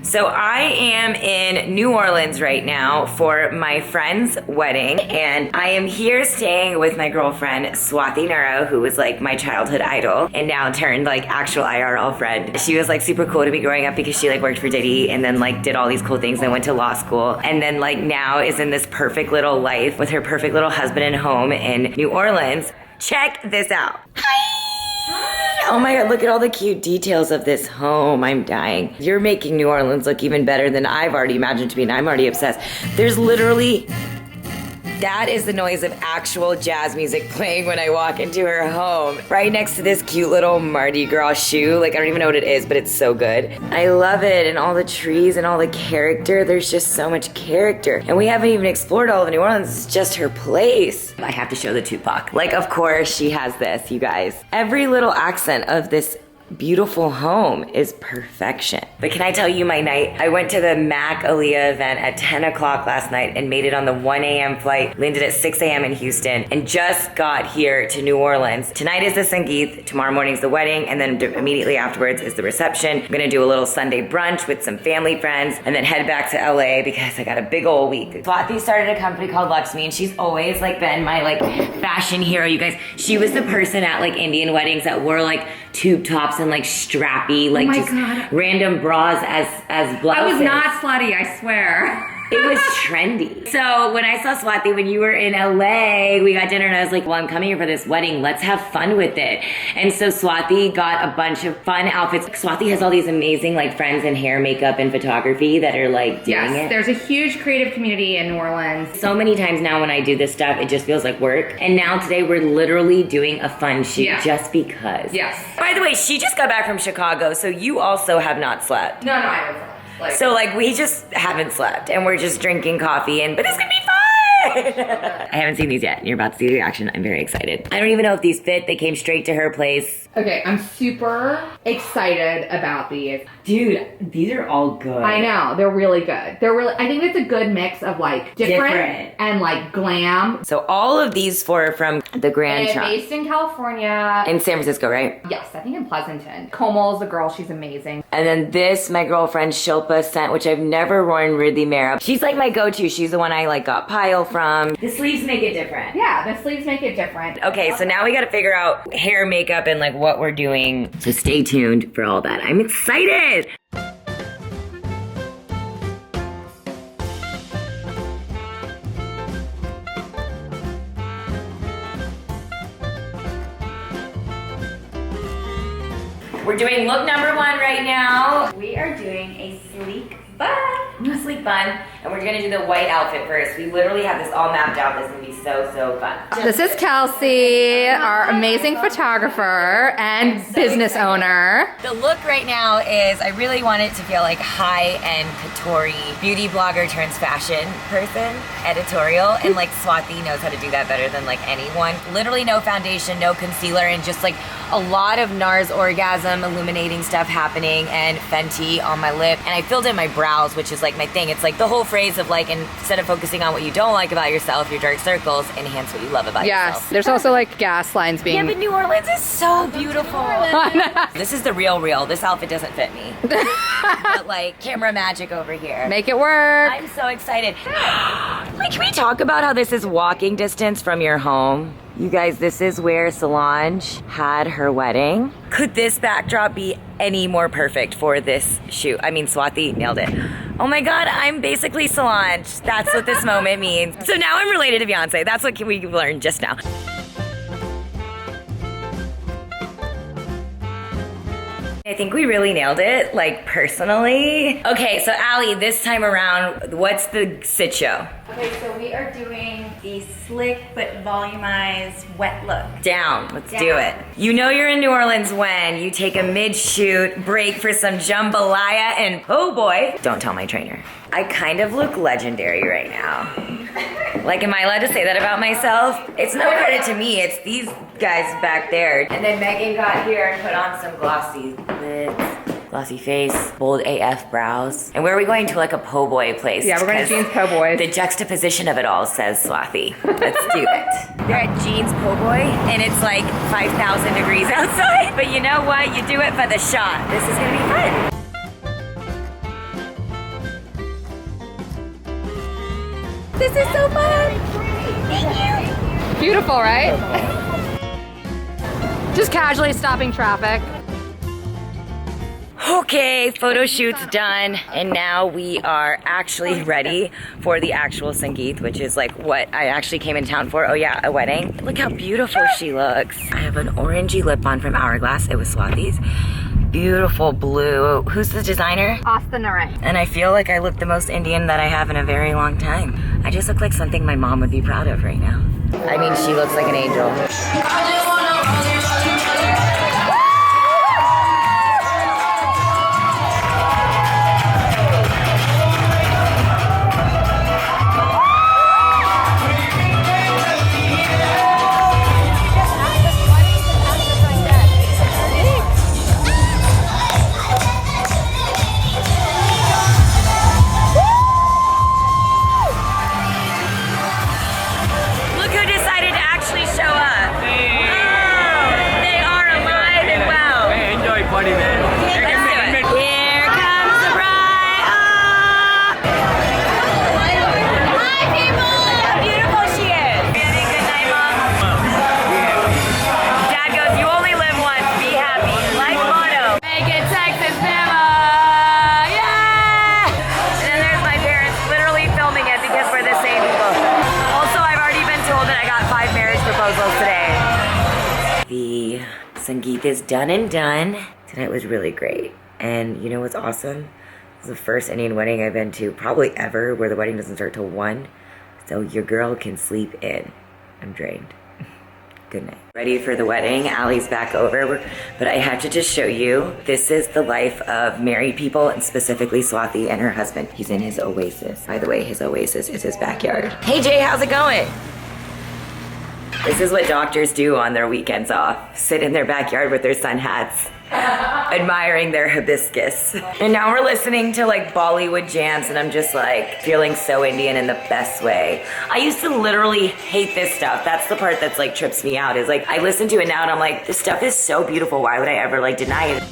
So I am in New Orleans right now for my friend's wedding, and I am here staying with my girlfriend Swati Nura, who was like my childhood idol and now turned like actual IRL friend. She was like super cool to me growing up because she like worked for Diddy and then like did all these cool things and went to law school, and then like now is in this perfect little life with her perfect little husband and home in New Orleans. Check this out. Hi! Oh my God, look at all the cute details of this home. I'm dying. You're making New Orleans look even better than I've already imagined to be, and I'm already obsessed. There's literally, that is the noise of actual jazz music playing when I walk into her home. Right next to this cute little Mardi Gras shoe. Like, I don't even know what it is, but it's so good. I love it, and all the trees and all the character. There's just so much character. And we haven't even explored all of New Orleans. It's just her place. I have to show the Tupac. Like, of course she has this, you guys. Every little accent of this beautiful home is perfection. But can I tell you my night? I went to the Mac Aaliyah event at 10 o'clock last night and made it on the 1 a.m. flight, landed at 6 a.m. in Houston, and just got here to New Orleans. Tonight is the Sangeet, tomorrow morning's the wedding, and then immediately afterwards is the reception. I'm gonna do a little Sunday brunch with some family friends, and then head back to LA because I got a big old week. Swati started a company called Luxme, and she's always like been my like fashion hero, you guys. She was the person at like Indian weddings that wore like tube tops and like strappy, like just random bras as blouses. I was not slutty, I swear. It was trendy. So when I saw Swati, when you were in LA, we got dinner and I was like, well, I'm coming here for this wedding. Let's have fun with it. And so Swati got a bunch of fun outfits. Swati has all these amazing like friends in hair, makeup, and photography that are like doing it. There's a huge creative community in New Orleans. So many times now when I do this stuff, it just feels like work. And now today we're literally doing a fun shoot just because. Yes. By the way, she just got back from Chicago, so you also have not slept. No, I haven't. So like we just haven't slept and we're just drinking coffee, but it's gonna be fun. I haven't seen these yet and you're about to see the reaction. I'm very excited. I don't even know if these fit. They came straight to her place. Okay, I'm super excited about these. Dude, these are all good. I know, they're really good. I think it's a good mix of like different and like glam. So all of these four are from the Grand Trunk. Based in California. In San Francisco, right? Yes, I think in Pleasanton. Komal's the girl, she's amazing. And then this, my girlfriend Shilpa sent, which I've never worn Ridley Mara. She's like my go-to. She's the one I like got pile from. The sleeves make it different. Yeah, the sleeves make it different. Okay, so now we gotta figure out hair, makeup, and like what we're doing. So stay tuned for all that. I'm excited. We're doing look number 1 right now. We are doing a sleek bun. A sleek bun. And we're gonna do the white outfit first. We literally have this all mapped out. This is gonna be so, so fun. This is Kelsey, our amazing photographer and business owner. The look right now is, I really want it to feel like high-end couture beauty blogger turns fashion person, editorial, and like Swati knows how to do that better than like anyone. Literally no foundation, no concealer, and just like a lot of NARS Orgasm illuminating stuff happening and Fenty on my lip. And I filled in my brows, which is like my thing. It's like the whole phrase of like, instead of focusing on what you don't like about yourself, your dark circles, enhance what you love about yourself. Yes, there's also like gas lines being... Yeah, but New Orleans is so beautiful. This is the real. This outfit doesn't fit me. But like, camera magic over here. Make it work. I'm so excited. Like, can we talk about how this is walking distance from your home? You guys, this is where Solange had her wedding. Could this backdrop be any more perfect for this shoot? I mean, Swati nailed it. Oh my God, I'm basically Solange. That's what this moment means. So now I'm related to Beyonce. That's what we learned just now. I think we really nailed it, like personally. Okay, so Allie, this time around, what's the sit show? Okay, so we are doing the slick but volumized wet look. Down, let's do it. You know you're in New Orleans when you take a mid-shoot break for some jambalaya and po' boy. Don't tell my trainer. I kind of look legendary right now. Like, am I allowed to say that about myself? It's no credit to me, it's these guys back there. And then Megan got here and put on some glossy lids, glossy face, bold AF brows. And where are we going to, like a po' boy place? Yeah, we're going to Jeans Po' Boys. The juxtaposition of it all says Swati. Let's do it. We're at Jeans Po' Boy, and it's like 5,000 degrees outside. But you know what? You do it for the shot. This is gonna be fun. This is so fun. Thank you. Beautiful, right? Just casually stopping traffic. Okay, photo shoot's done, and now we are actually ready for the actual Sangeet, which is like what I actually came in town for. Oh yeah, a wedding. Look how beautiful she looks. I have an orangey lip on from Hourglass. It was Swathi's. Beautiful blue. Who's the designer? Austin Naray. And I feel like I look the most Indian that I have in a very long time. I just look like something my mom would be proud of right now. I mean, she looks like an angel. Sangeet is done and done. Tonight was really great. And you know what's awesome? It's the first Indian wedding I've been to probably ever where the wedding doesn't start till 1. So your girl can sleep in. I'm drained. Good night. Ready for the wedding. Allie's back over. But I had to just show you. This is the life of married people, and specifically Swathi and her husband. He's in his oasis. By the way, his oasis is his backyard. Hey Jay, how's it going? This is what doctors do on their weekends off. Sit in their backyard with their sun hats, admiring their hibiscus. And now we're listening to like Bollywood jams, and I'm just like feeling so Indian in the best way. I used to literally hate this stuff. That's the part that's like trips me out, is like I listen to it now and I'm like, this stuff is so beautiful. Why would I ever like deny it?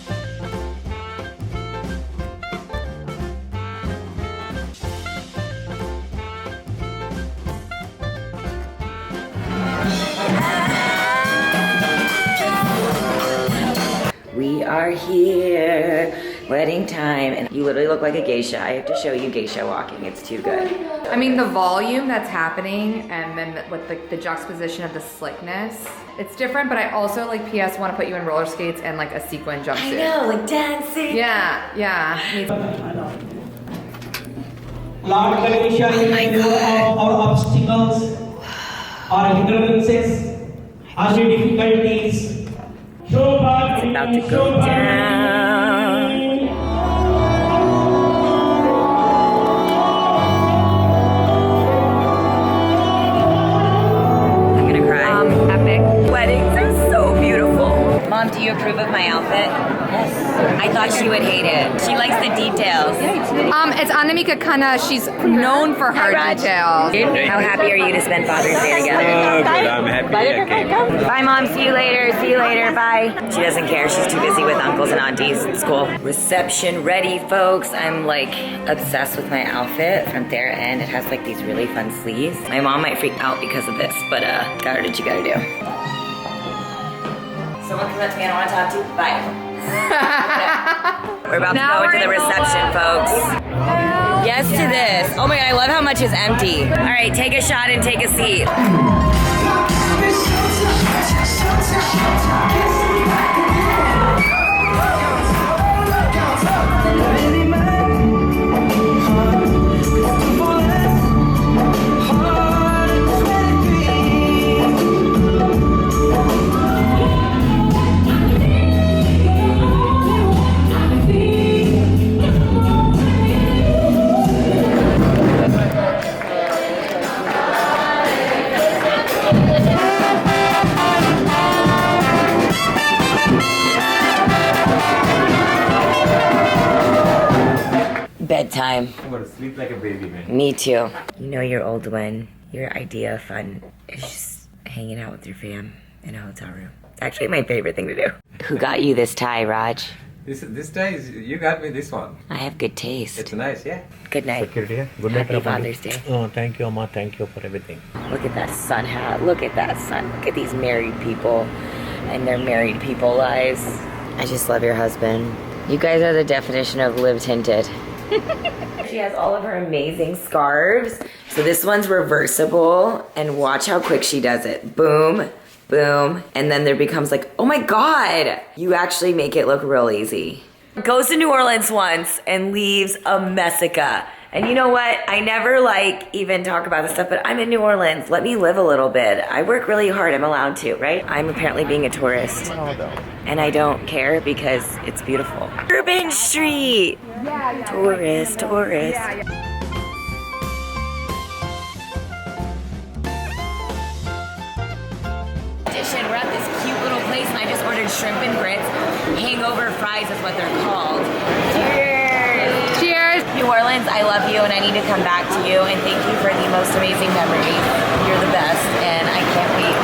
We are here, wedding time, and you literally look like a geisha. I have to show you geisha walking, it's too good. I mean, the volume that's happening, and then with the juxtaposition of the slickness, it's different, but I also, like, PS, want to put you in roller skates and, like, a sequin jumpsuit. I know, like dancing. Yeah. Lord Ganesha, remove our obstacles, our hindrances, our difficulties. It's about to go down. I'm gonna cry. Epic. Weddings are so beautiful. Mom, do you approve of my outfit? Yes. I thought she would hate it. She likes the details. It's Anamika Khanna. She's known for her details. How happy are you to spend Father's Day together? Good, I'm happy I came. Bye, Mom. See you later. See you later. Bye. She doesn't care. She's too busy with uncles and aunties. It's cool. Reception ready, folks. I'm like obsessed with my outfit from there, and it has like these really fun sleeves. My mom might freak out because of this, but gotta do what you gotta do. Someone come up to me, I don't want to talk to you. Bye. We're about to go into the reception, folks. Yes to this. Oh my God, I love how much is empty. All right, take a shot and take a seat. Bedtime. I'm gonna sleep like a baby, man. Me too. You know your old one. Your idea of fun is just hanging out with your fam in a hotel room. It's actually my favorite thing to do. Who got you this tie, Raj? This time you got me this one. I have good taste. It's nice, yeah. Good night. Security, yeah. Good night, Happy Father's Day. Oh, thank you, Amma. Thank you for everything. Look at that sun hat. Look at that sun. Look at these married people and their married people lives. I just love your husband. You guys are the definition of live tinted. She has all of her amazing scarves. So this one's reversible, and watch how quick she does it. Boom, boom, and then there becomes like, oh my God, you actually make it look real easy. Goes to New Orleans once and leaves a messica. And you know what? I never like even talk about this stuff, but I'm in New Orleans. Let me live a little bit. I work really hard. I'm allowed to, right? I'm apparently being a tourist. And I don't care because it's beautiful. Urban Street. Tourist. We're at this cute little place and I just ordered shrimp and grits. Hangover fries is what they're called. Cheers! Cheers! New Orleans, I love you and I need to come back to you, and thank you for the most amazing memories. You're the best and I can't wait